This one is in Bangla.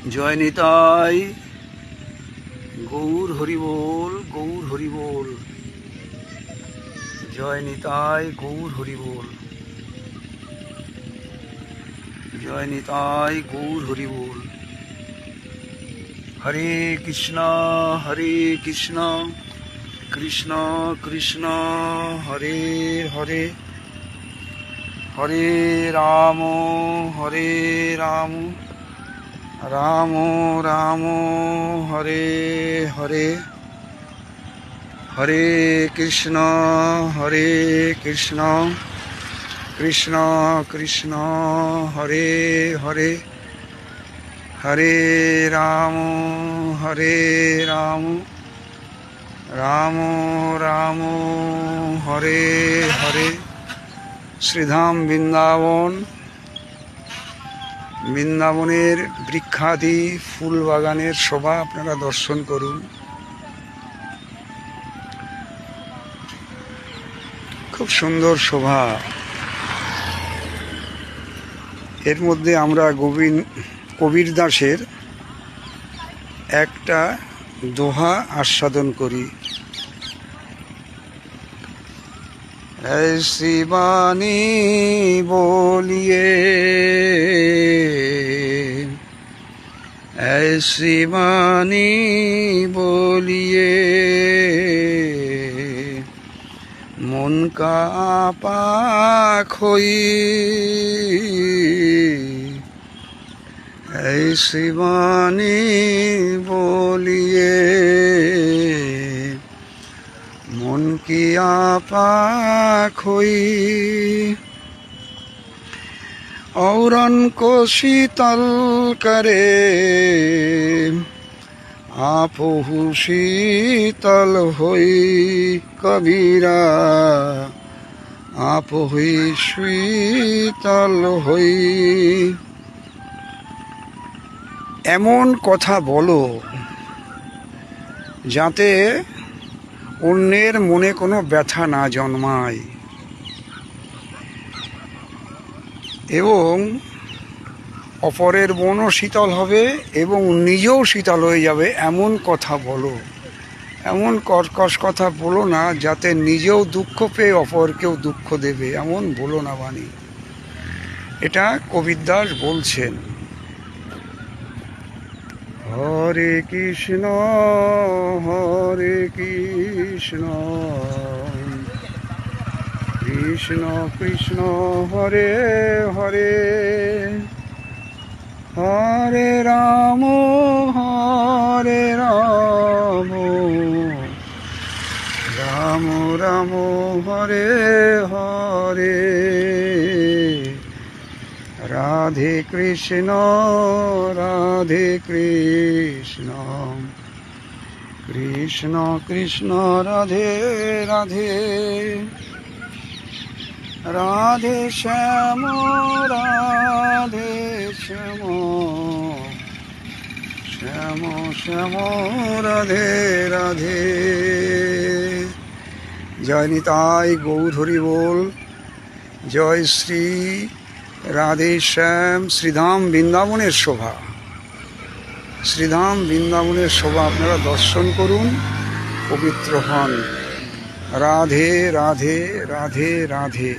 জয় নিতাই, গৌর হরি বল, গৌর হরি বল। জয় নিতাই, গৌর হরি বল। জয় নিতাই, গৌর হরি বল। হরে কৃষ্ণ কৃষ্ণ কৃষ্ণ হরে হরে, হরে রাম রাম রাম হরে হরে, হরে কৃষ্ণ কৃষ্ণ কৃষ্ণ হরে হরে, হরে রাম রাম রাম হরে হরে। শ্রীধাম বৃন্দাবন, বৃন্দাবনের বৃক্ষাদি ফুল বাগানের শোভা আপনারা দর্শন করুন। খুব সুন্দর শোভা। এর মধ্যে আমরা কবির দাসের একটা দোহা আস্বাদন করি। ऐसी बानी बोलिए, ऐसी बानी बोलिए, मन का आपा खोई, ऐसी बानी बोलिए, मन की आपा खोई। औरन को शीतल करे, आपहु शीतल होई, कबीरा आप हुई शीतल होई। এমন কথা বলো যাতে অন্যের মনে কোনো ব্যথা না জন্মায় এবং অপরের মনও শীতল হবে এবং নিজেও শীতল হয়ে যাবে। এমন কথা বলো, এমন কর্কশ কথা বলো না যাতে নিজেও দুঃখ পেয়ে অপরকেও দুঃখ দেবে, এমন বলো না বাণী। এটা কবির দাস বলছেন। হরে কৃষ্ণ কৃষ্ণ কৃষ্ণ হরে হরে, হরে রাম রাম রাম হরে হরে, রাধে কৃষ্ণ কৃষ্ণ কৃষ্ণ রাধে রাধে, রাধে শ্যাম শ্যাম শ্যাম রাধে রাধে। জয় নিতাই, গৌর হরি বল। জয় শ্রী রাধে শ্যাম। শ্রীধাম বৃন্দাবনের শোভা, শ্রীধাম বৃন্দাবনের শোভা আপনারা দর্শন করুন, পবিত্র হন। রাধে রাধে রাধে রাধে।